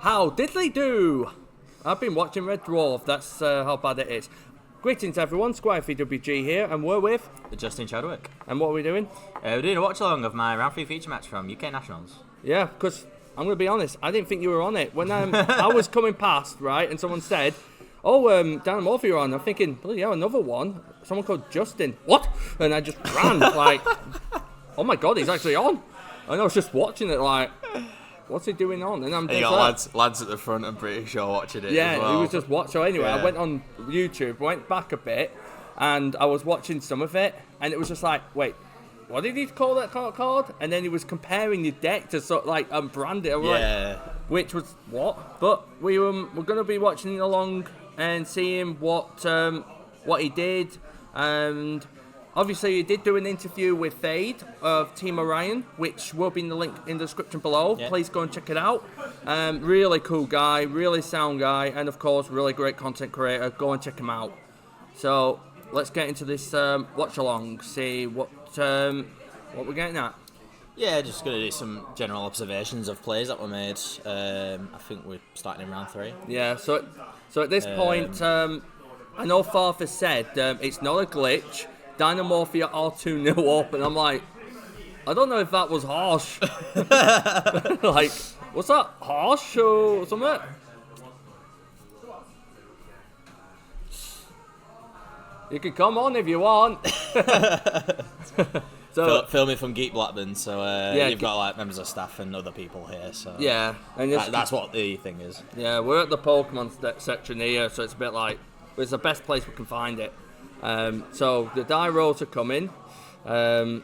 How diddly do? I've been watching Red Dwarf, that's how bad it is. Greetings everyone, Squire VWG here, and we're with... Justin Chadwick. And what are we doing? We're doing a watch-along of my round 3 feature match from UK Nationals. Yeah, because I'm going to be honest, I didn't think you were on it. When I was coming past, right, and someone said, Dinomorphia on, I'm thinking, bloody hell, another one? Someone called Justin. What? And I just ran, like, oh my god, he's actually on. And I was just watching it like... What's he doing on? And you got lads at the front, I'm pretty sure, watching it as well. He was just watching. So anyway, I went on YouTube, went back a bit, and I was watching some of it, and it was just like, wait, what did he call that card? And then he was comparing the deck to sort of like brand it. Like, which was what? But we're going to be watching along and seeing what he did, and... Obviously, he did do an interview with Phade of Team Orion, which will be in the link in the description below. Yeah. Please go and check it out. Really cool guy, really sound guy, and of course, really great content creator. Go and check him out. So let's get into this watch along. See what we're getting at. Yeah, just going to do some general observations of plays that were made. I think we're starting in round 3. Yeah. So at this point, I know Phade has said it's not a glitch. Dinomorphia are 2-0 up, and I'm like, I don't know if that was harsh. Like, was that harsh or something? You can come on if you want. So filming from Geek Blackburn, so you've got like members of staff and other people here. So yeah, and that's what the thing is. Yeah, we're at the Pokemon section here, so it's a bit like it's the best place we can find it. So the die rolls are coming. So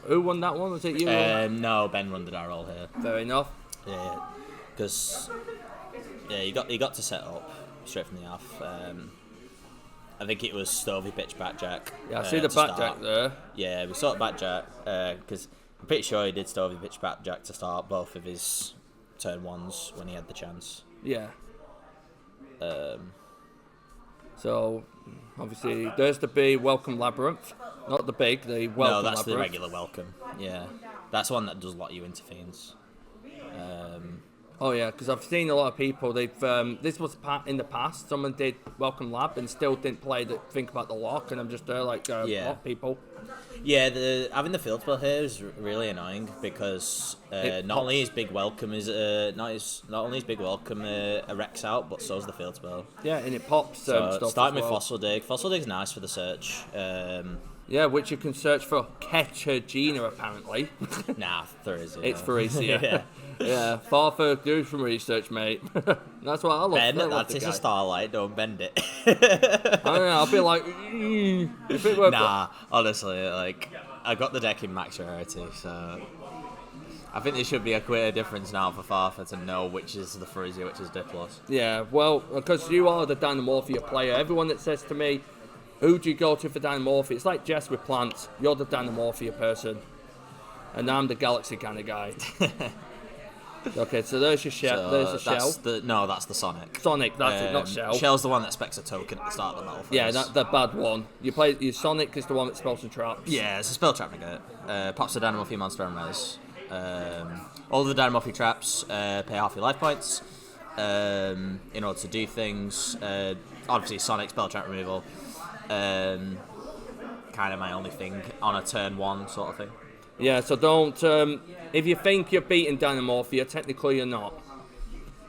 who won that one? Was it you? No, Ben won the die roll here. Fair enough. Yeah, because he got to set up straight from the off. I think it was Stovey pitch backjack. Yeah, I see the backjack there. Yeah, we saw the backjack because I'm pretty sure he did Stovey pitch backjack to start both of his turn ones when he had the chance. Yeah. So, obviously, there's the B, Welcome Labrynth. Not the big, the Welcome Labrynth. No, that's the regular Welcome. Yeah. That's the one that does lock you into fiends. Oh, yeah, because I've seen a lot of people, they've... this was in the past, someone did Welcome Lab and still didn't think about the lock, and I'm just there like, what, people? Yeah, having the field spell here is really annoying because not only is Big Welcome a Rex out, but so is the field spell. Yeah, and it pops stuff. Starting with Fossil Dig. Fossil Dig's nice for the search. Yeah, which you can search for Ketchagina apparently. Nah, there is. It's for Easia. Yeah, far for do some research, mate. That's what I love. Bend it, that's a starlight, don't bend it. I don't know, I'll be like, if it were honestly, like, I got the deck in max rarity, so I think there should be a clear difference now for Farfa to know which is the Frisia, which is Diplos. Yeah, well, because you are the Dinomorphia player, everyone that says to me, who do you go to for Dinomorphia? It's like Jess with plants, you're the Dinomorphia person, and I'm the Galaxy kind of guy. Okay, so there's your shell. There's the shell. That's the Sonic. Sonic, that's it, not Shell. Shell's the one that specs a token at the start of the battle. Yeah, that's the bad one. Your Sonic is the one that spells some traps. Yeah, it's a spell trap negate. Pops the Dinomorphia monster and res. All the Dinomorphia traps pay half your life points in order to do things. Obviously, Sonic spell trap removal. Kind of my only thing on a turn 1 sort of thing. Yeah, so don't... if you think you're beating Dinomorphia, technically you're not.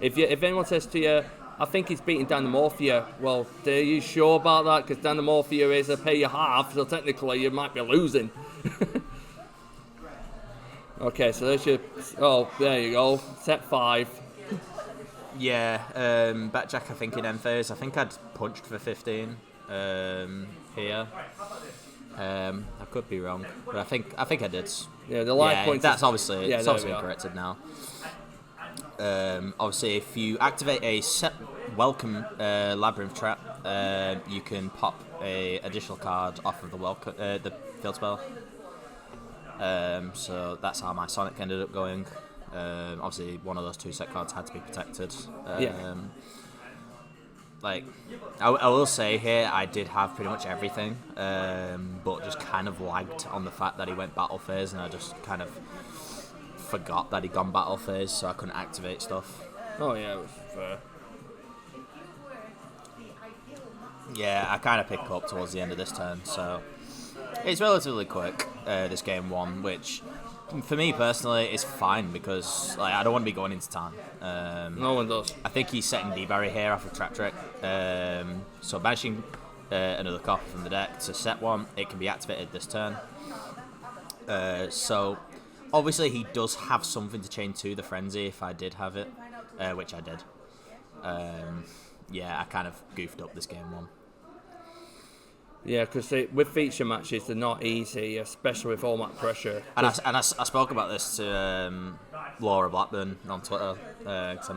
If anyone says to you, I think he's beating Dinomorphia, well, are you sure about that? Because Dinomorphia is a pay you half, so technically you might be losing. Okay, so there's your... Oh, there you go. Set 5. Yeah, Backjack I think in end phase. I think I'd punched for 15 here. I could be wrong, but I think I did. Yeah, the life points. That's obviously been corrected now. Obviously, if you activate a set Welcome Labrynth trap, you can pop a additional card off of the field spell. So that's how my Sonic ended up going. Obviously, one of those 2 set cards had to be protected. Like, I will say here, I did have pretty much everything, but just kind of lagged on the fact that he went battle phase, and I just kind of forgot that he'd gone battle phase, so I couldn't activate stuff. Oh yeah, it was fair. Yeah, I kind of pick up towards the end of this turn, so it's relatively quick, this game 1, which for me personally is fine because like I don't want to be going into time. No one does. I think he's setting D-Barry here off of Trap Trick, so banishing another copy from the deck to set one, it can be activated this turn. So obviously he does have something to chain to the Frenzy if I did have it, which I did. Yeah, I kind of goofed up this game 1. Yeah, because with feature matches, they're not easy, especially with all that pressure. And I spoke about this to Laura Blackburn on Twitter, because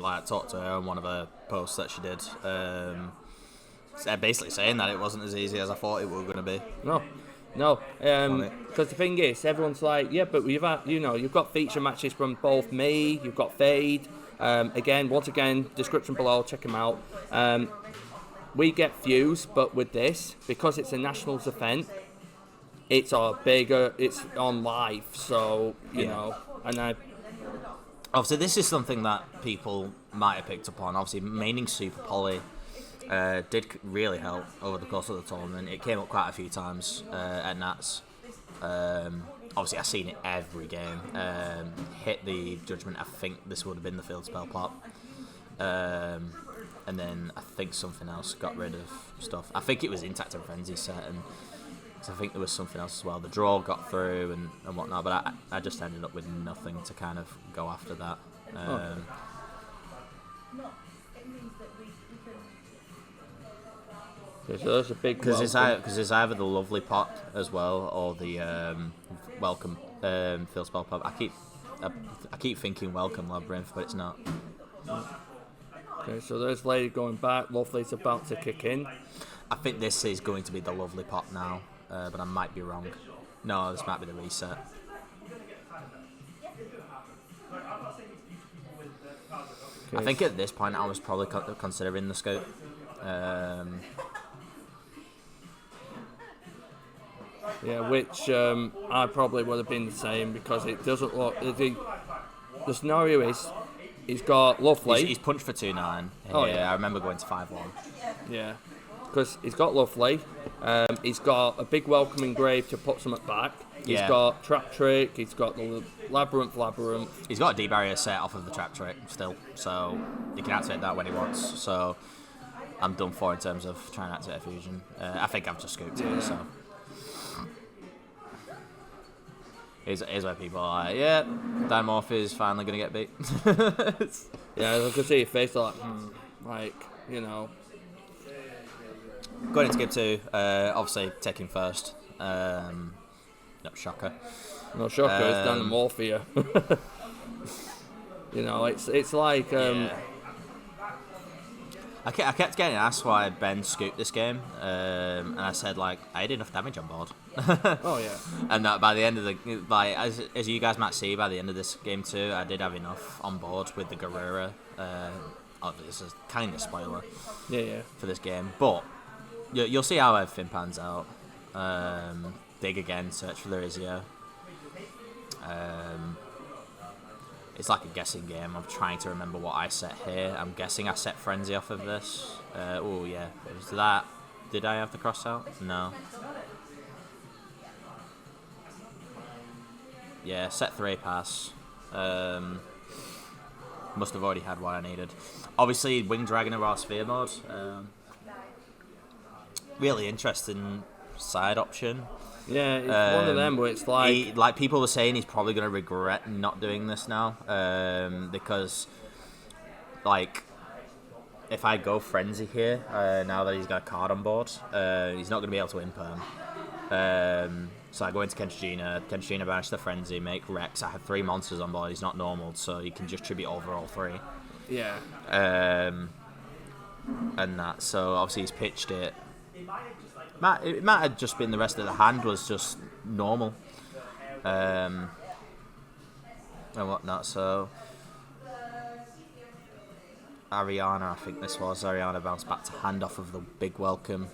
I talked to her on one of her posts that she did, basically saying that it wasn't as easy as I thought it was going to be. No, because the thing is, everyone's like, yeah, but you've got feature matches from both me, you've got Phade. Once again, description below, check them out. We get views, but with this, because it's a Nationals event, it's on live, so, you know, and obviously this is something that people might have picked up on. Obviously, maining Super Poly did really help over the course of the tournament. It came up quite a few times at Nats. Obviously, I've seen it every game. Hit the judgment, I think this would have been the field spell pop. And then I think something else got rid of stuff. I think it was Intact and Frenzy set, and I think there was something else as well. The draw got through and whatnot, but I just ended up with nothing to kind of go after that. So that's a big because it's either the lovely pop as well or the welcome field spell pop. I keep thinking welcome Labrynth, but it's not. Okay, so there's Lady going back. Lovely's about to kick in. I think this is going to be the lovely pop now, but I might be wrong. No, this might be the reset. Okay. I think at this point I was probably considering the scope. Yeah, which I probably would have been the same because it doesn't look. The scenario is he's got Lovely. He's punched for 2-9. Oh yeah, I remember going to 5-1. Yeah, because he's got Lovely. He's got a big welcoming grave to put something back. He's got Trap Trick. He's got the Labrynth. He's got a D-Barrier set off of the Trap Trick still, so he can activate that when he wants. So I'm done for in terms of trying to activate a fusion. I think I've just scooped it, so. Here's where people are like, yeah, Dinomorphia is finally going to get beat. Yeah, I can see your face like, you know. Going into game 2, obviously taking first. No shocker. No shocker, it's Dinomorphia. You know, it's like... Yeah. I kept getting asked why Ben scooped this game, and I said, like, I had enough damage on board. Oh, yeah. And that by the end of the... as you guys might see, by the end of this game 2, I did have enough on board with the Garura. This is kind of spoiler for this game. But you'll see how everything pans out. Dig again, search for the YuGiOh. It's like a guessing game. I'm trying to remember what I set here. I'm guessing I set Frenzy off of this. Oh yeah, it was that. Did I have the cross out? No. Yeah, set 3 pass. Must have already had what I needed. Obviously, Winged Dragon of our Sphere mode. Really interesting side option. Yeah, it's one of them where it's like... like people were saying he's probably going to regret not doing this now. Because, like, if I go Frenzy here, now that he's got a card on board, he's not going to be able to imperm. So I go into Kenshina banish the Frenzy, make Rex. I have 3 monsters on board, he's not normal, so you can just tribute over all 3. Yeah. And that, so obviously he's pitched it. It might have just been the rest of the hand was just normal, and whatnot. So Ariana, I think this was Ariana bounced back to hand off of the big welcome.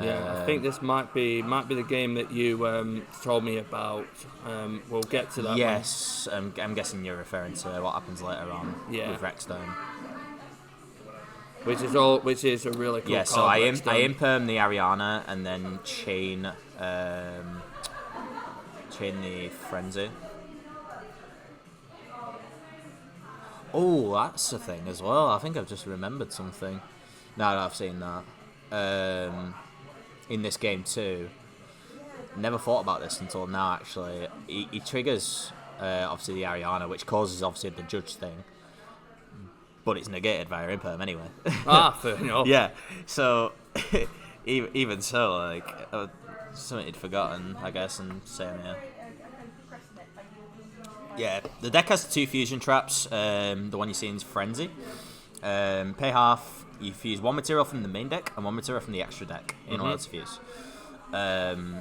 Yeah, I think this might be the game that you told me about. We'll get to that. Yes, I'm guessing you're referring to what happens later on with Rexstone. Which is a really cool card. So I imperm the Ariana and then chain the Frenzy. Oh, that's a thing as well. I think I've just remembered something. No, I've seen that. In this game too. Never thought about this until now, actually. He triggers, obviously, the Ariana, which causes, obviously, the Judge thing. But it's negated via imperm anyway. Fair enough. Yeah, so, even so, like, something he'd forgotten, I guess, and same here. Yeah, the deck has 2 fusion traps. The one you see is Frenzy. Pay half, you fuse 1 material from the main deck and 1 material from the extra deck in order to fuse.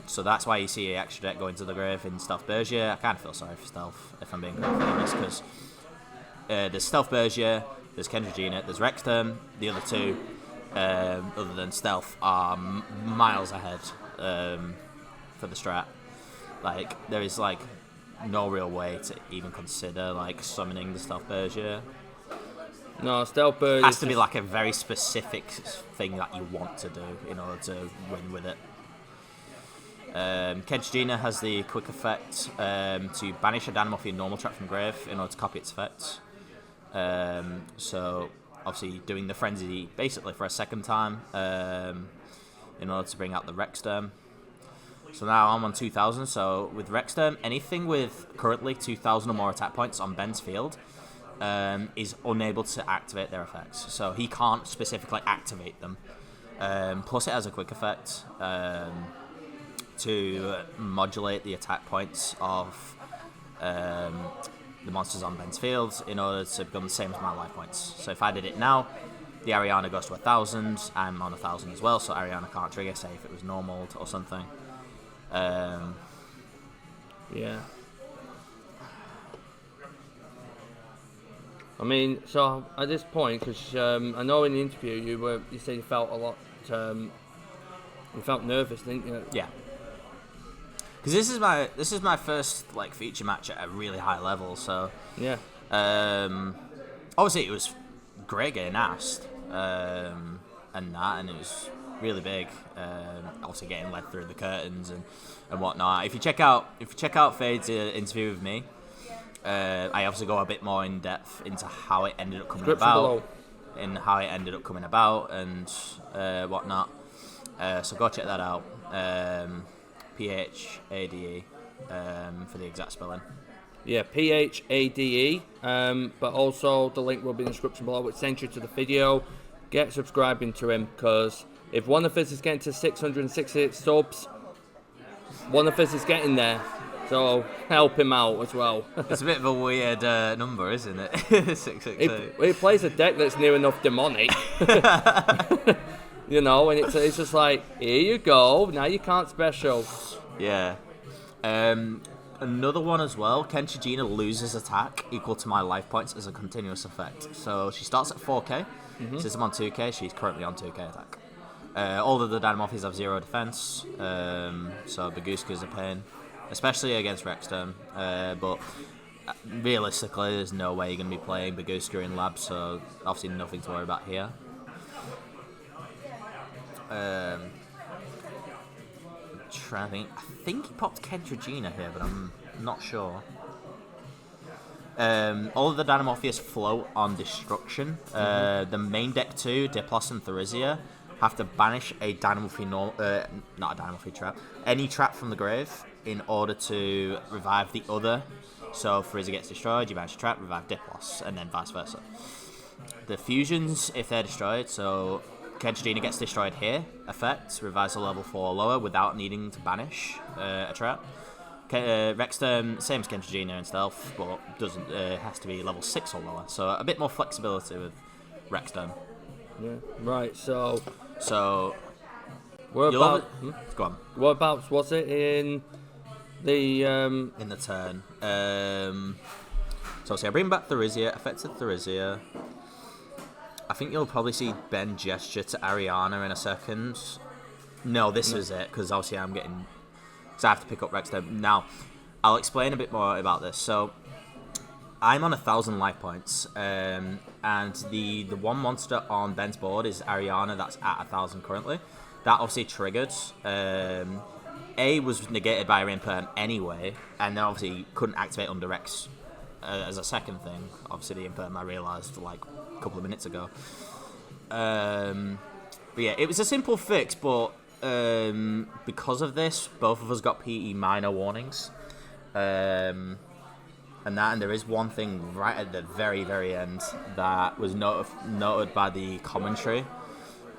So that's why you see an extra deck going to the grave in Stealth Bergia. I kind of feel sorry for Stealth, if I'm being completely honest, because there's Stealth Bergia, there's Kendra, there's Rexterm. The other 2, other than Stealth, are miles ahead for the strat. Like, there is, like, no real way to even consider, like, summoning the Stealth Bergia. No, Stealth Bergia has to be like a very specific thing that you want to do in order to win with it. Kenchigina has the quick effect to banish a Dinomorphia normal trap from grave in order to copy its effect. So obviously doing the Frenzy basically for a second time in order to bring out the Rexterm. So now I'm on 2000, so with Rexterm, anything with currently 2000 or more attack points on Ben's field is unable to activate their effects. So he can't specifically activate them. Plus it has a quick effect to modulate the attack points of the monsters on Ben's field in order to become the same as my life points. So if I did it now, the Ariana goes to 1000, I'm on 1000 as well, so Ariana can't trigger, say if it was normal or something. Yeah. I mean, so at this point, because I know in the interview you said you felt a lot, you felt nervous, didn't you? Yeah. Because this is my first like feature match at a really high level, so yeah. Obviously it was great getting asked, and it was really big. Obviously getting led through the curtains and whatnot. If you check out Phade's interview with me, I obviously go a bit more in depth into how it ended up coming about, and whatnot. So go check that out. Phade for the exact spelling. Yeah, Phade. But also the link will be in the description below, which sends you to the video. Get subscribing to him, because if one of us is getting to 668 subs, one of us is getting there. So help him out as well. It's a bit of a weird number, isn't it? 668. He plays a deck that's near enough demonic. You know, and it's just like, here you go, now you can't special. Yeah. Another one as well, Kenchigina loses attack equal to my life points as a continuous effect. So she starts at 4k, since I'm on 2k, she's currently on 2k attack. All of the Dinomorphies have 0 defense, so Baguska's a pain, especially against Rexterm. But realistically, there's no way you're going to be playing Baguska in Lab, so obviously nothing to worry about here. Trying to think. I think he popped Kenchigina here, but I'm not sure. All of the Dinomorphias float on destruction. The main deck too, Diplos and Therizia, have to banish a Dinomorphy not a Dinomorphy trap, any trap from the grave in order to revive the other. So if Therizia gets destroyed, you banish a trap, revive Diplos, and then vice versa. The fusions, if they're destroyed, so Kenchigina gets destroyed here, effect, revives to level 4 or lower without needing to banish a trap. Rexterm, same as Kenchigina and Stealth, but doesn't has to be level 6 or lower, so a bit more flexibility with Rexterm. Yeah, right, so what about... Go on. What about, was it in the... In the turn. So I bring back Therizia, affected Therizia. I think you'll probably see Ben gesture to Ariana in a second. No, this is it, because obviously I have to pick up Rex there. Now, I'll explain a bit more about this. So, I'm on 1,000 life points, and the one monster on Ben's board is Ariana, that's at 1,000 currently. That obviously triggered. A was negated by her imperm anyway, and then obviously couldn't activate under Rex as a second thing. Obviously the imperm I realised like a couple of minutes ago. But yeah, it was a simple fix, but because of this, both of us got PE minor warnings. And there is one thing right at the very, very end that was noted by the commentary,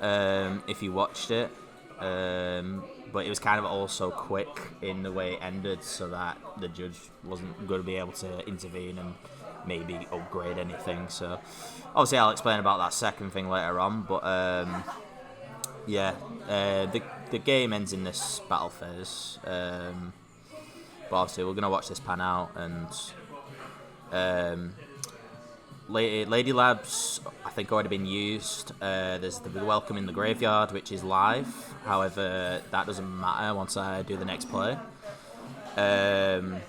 if you watched it. But it was kind of also quick in the way it ended, so that the judge wasn't going to be able to intervene and maybe upgrade anything. So obviously I'll explain about that second thing later on, but the game ends in this battle phase. But obviously we're going to watch this pan out, and Lady Labs, I think, already been used. There's the Welcome in the Graveyard, which is live. However, that doesn't matter once I do the next play. I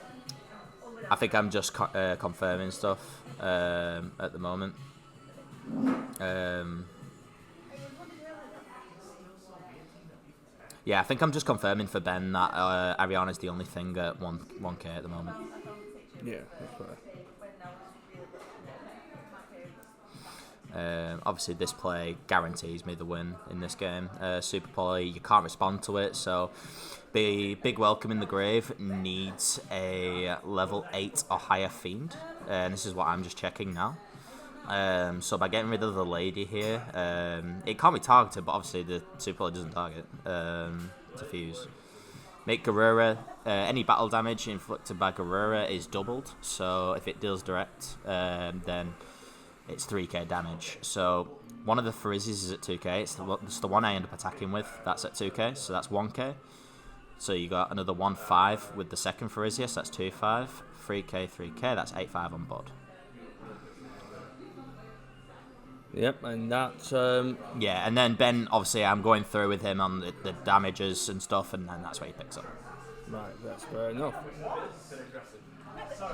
think I'm just confirming stuff at the moment. I think I'm just confirming for Ben that Ariana's the only thing at 1k at the moment. Yeah, that's fair. Obviously, this play guarantees me the win in this game. Super Poly, you can't respond to it, so the Big Welcome in the Grave needs a level 8 or higher Fiend, and this is what I'm just checking now. So by getting rid of the lady here, it can't be targeted, but obviously the Super Poly doesn't target. It's a fuse. Make Garura, any battle damage inflicted by Garura is doubled, so if it deals direct, then it's 3k damage. So one of the Pharises is at 2k. It's the one I end up attacking with. That's at 2k, so that's 1k. So you got another 1-5 with the second Pharisia, so that's 2-5. 3k, 3k, that's 8-5 on board. Yep, and that's... and then Ben, obviously, I'm going through with him on the damages and stuff, and then that's where he picks up. Right, that's fair enough.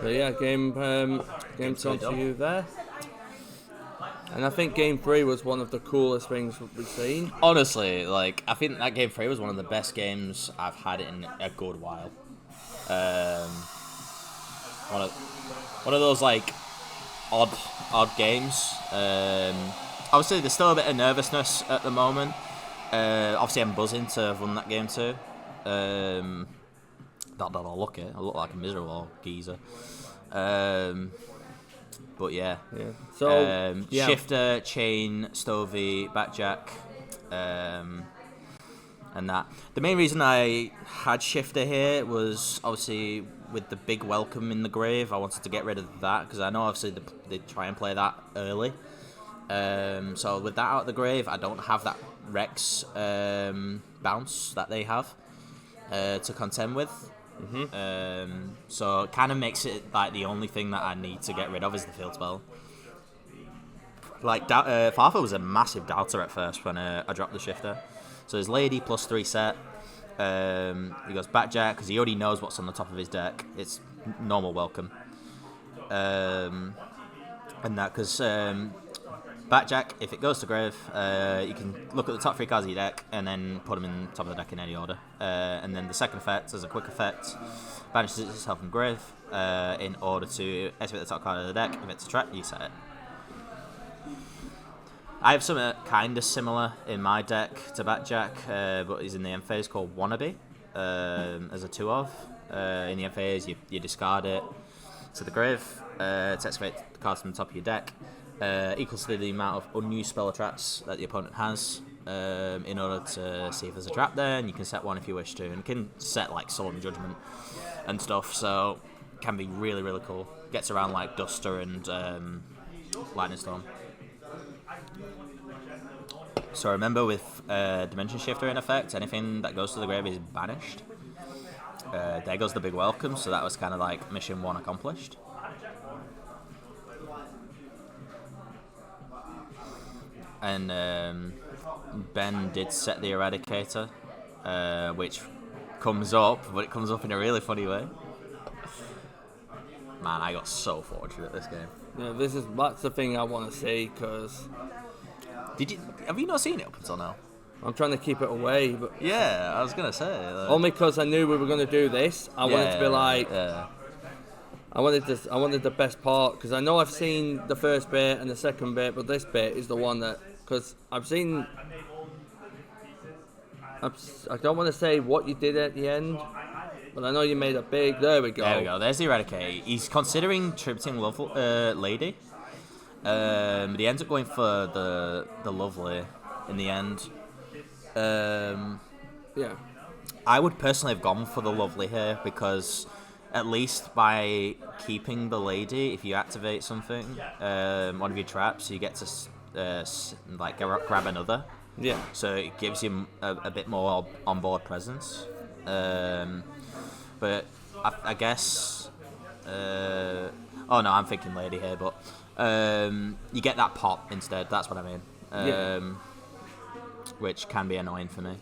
So yeah, game on to you there. And I think Game 3 was one of the coolest things we've seen. Honestly, like, I think that Game 3 was one of the best games I've had in a good while. One of those, like, odd games. Obviously, there's still a bit of nervousness at the moment. Obviously, I'm buzzing to have won that game too. That I'll look it. I look like a miserable geezer. But yeah. So Shifter, Chain, Stovey, Backjack, and that. The main reason I had Shifter here was obviously with the Big Welcome in the Grave. I wanted to get rid of that because I know obviously they try and play that early. So with that out of the grave, I don't have that Rex bounce that they have to contend with. Mm-hmm. So it kind of makes it like the only thing that I need to get rid of is the field spell. Like Farfa was a massive doubter at first when I dropped the Shifter. So his Lady plus 3 set. He goes Backjack because he already knows what's on the top of his deck. It's normal Welcome. And that because Backjack, if it goes to grave, you can look at the top 3 cards of your deck and then put them in top of the deck in any order. And then the second effect, as a quick effect, banishes itself from grave in order to activate the top card of the deck. If it's a trap, you set it. I have something kind of similar in my deck to Backjack, but he's in the end phase called Wannabe as a 2-of. In the end phase, you discard it to the grave to activate the cards from the top of your deck. Equals to the amount of unused spell or traps that the opponent has in order to see if there's a trap there, and you can set one if you wish to, and you can set like Solemn Judgment and stuff, so it can be really, really cool. Gets around like Duster and Lightning Storm. So remember with Dimension Shifter in effect, anything that goes to the grave is banished. There goes the Big Welcome, so that was kind of like mission 1 accomplished. And Ben did set the Eradicator which comes up, but it comes up in a really funny way. Man, I got so fortunate this game. Yeah, that's the thing I want to see, because Have you not seen it up until now? I'm trying to keep it away, but Yeah, I was gonna say. only because I knew we were going to do this. I wanted to be like, Yeah. I wanted the best part, because I know I've seen the first bit and the second bit, but this bit is the one that, because I don't want to say what you did at the end, but I know you made a big. There we go. There we go. There's the Eradicate. He's considering tributing Lady. But he ends up going for the Lovely in the end. Yeah. I would personally have gone for the Lovely here, because at least by keeping the Lady, if you activate something, one of your traps, you get to grab another. Yeah. So it gives you a bit more on-board presence. But I guess... oh no, I'm thinking Lady here, but you get that pop instead, that's what I mean. Which can be annoying for me.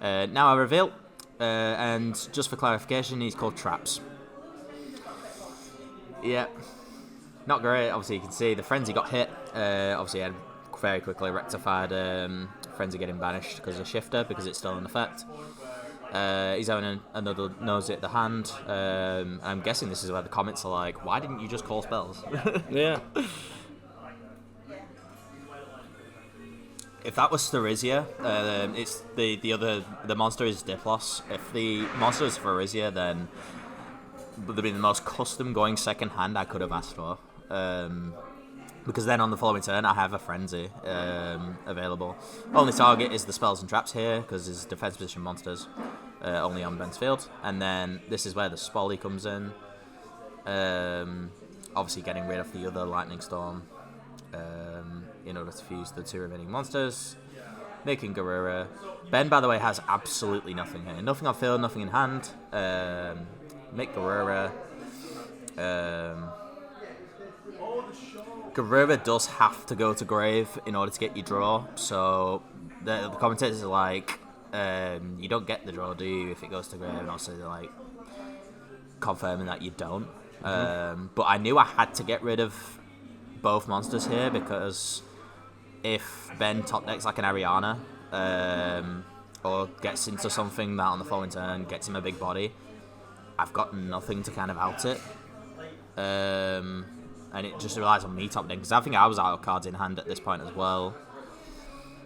Now I reveal, and just for clarification, he's called Traps. Yeah, not great. Obviously, you can see the Frenzy got hit. Obviously, had very quickly rectified Frenzy getting banished because of Shifter, because it's still in effect. He's having another nosy at the hand. I'm guessing this is where the comments are like, why didn't you just call spells? Yeah. If that was Therizia, it's the monster is Diplos. If the monster is Therizia, then would be the most custom going second hand I could have asked for. Because then on the following turn I have a Frenzy available. Only target is the spells and traps here, because it's defense position monsters, only on Ben's field. And then this is where the Spolly comes in. Obviously getting rid of the other Lightning Storm in order to fuse the two remaining monsters, making Garura. Ben, by the way, has absolutely nothing here. Nothing on field, nothing in hand. Make Garura. Garura does have to go to grave in order to get you draw, so the commentators are like, you don't get the draw, do you, if it goes to grave? And also they're like confirming that you don't. But I knew I had to get rid of both monsters here, because if Ben top decks like an Ariana, or gets into something that on the following turn gets him a big body, I've got nothing to kind of out it. And it just relies on me top decking, because I think I was out of cards in hand at this point as well.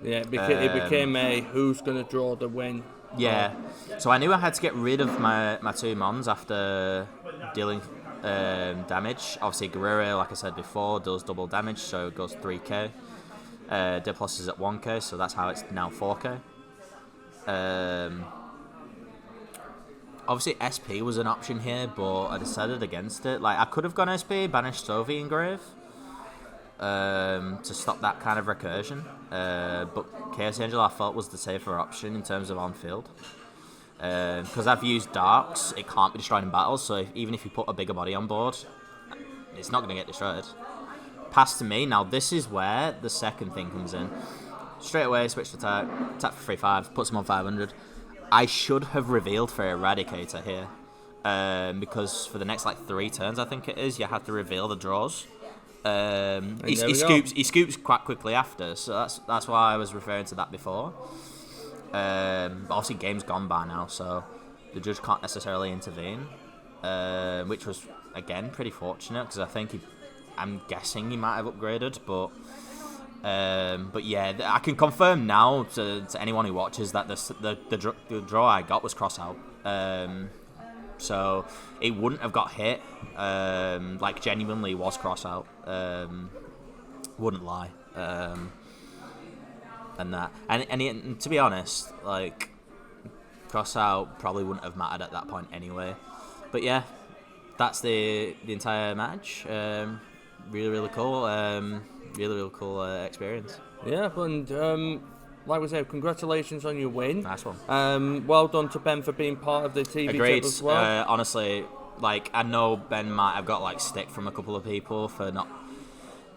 Yeah, it became a who's going to draw the win. Yeah, so I knew I had to get rid of my two mons after dealing damage. Obviously, Garura, like I said before, does double damage, so it goes 3k. Diplos is at 1k, so that's how it's now 4k. Obviously, SP was an option here, but I decided against it. Like, I could have gone SP, banished Sovi in grave, to stop that kind of recursion. But Chaos Angel I felt was the safer option in terms of on-field. Because I've used Darks, it can't be destroyed in battles, so even if you put a bigger body on board, it's not going to get destroyed. Pass to me. Now, this is where the second thing comes in. Straight away, switch to attack, tap for 3/5, puts him on 500. I should have revealed for Eradicator here, because for the next like 3 turns, I think it is, you have to reveal the draws. He scoops quite quickly after, so that's why I was referring to that before. Obviously, game's gone by now, so the judge can't necessarily intervene, which was again pretty fortunate, because I think I'm guessing he might have upgraded, but yeah, I can confirm now to anyone who watches that the draw I got was cross out. So it wouldn't have got hit. Like, genuinely was cross out. Wouldn't lie. And to be honest, like, cross out probably wouldn't have mattered at that point anyway. But yeah, that's the entire match. Really cool. Really cool experience. Yeah, and like we said, congratulations on your win. Nice one. Well done to Ben for being part of the TV Agreed. tip as well. Honestly, like, I know Ben might have got like stick from a couple of people for not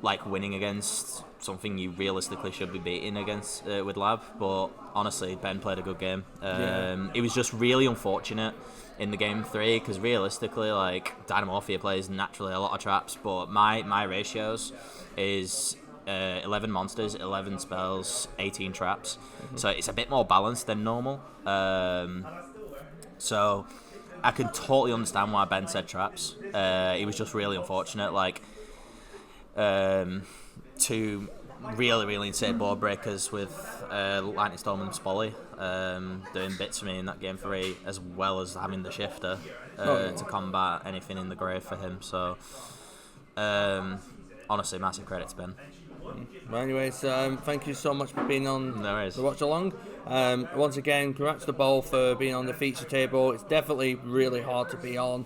like winning against something you realistically should be beating against with Lab, but honestly, Ben played a good game. It was just really unfortunate in the game 3 because realistically, like Dinomorphia plays naturally a lot of traps, but my ratios is 11 monsters, 11 spells, 18 traps, so it's a bit more balanced than normal. So I can totally understand why Ben said traps. It was just really unfortunate, like. 2 really insane board breakers with Lightning Storm and Spolly doing bits for me in that game 3, as well as having the shifter to combat anything in the grave for him. So honestly, massive credit to Ben. Well, anyways, thank you so much for being on the watch along. Once again, congrats to Ball for being on the feature table. It's definitely really hard to be on.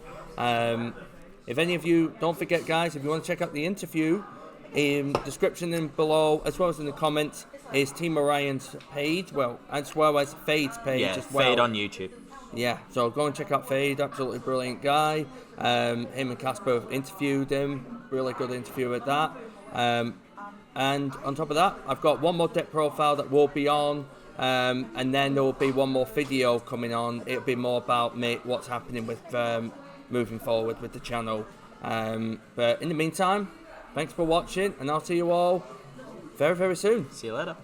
If any of you, don't forget guys, if you want to check out the interview, in description and below, as well as in the comments, is Team Orion's page, as well as Phade's page as well. Phade on YouTube. Yeah, so go and check out Phade, absolutely brilliant guy. Him and Casper interviewed him, really good interview with that. And on top of that, I've got one more deck profile that will be on, and then there will be one more video coming on. It'll be more about what's happening with moving forward with the channel. But in the meantime, thanks for watching, and I'll see you all very, very soon. See you later.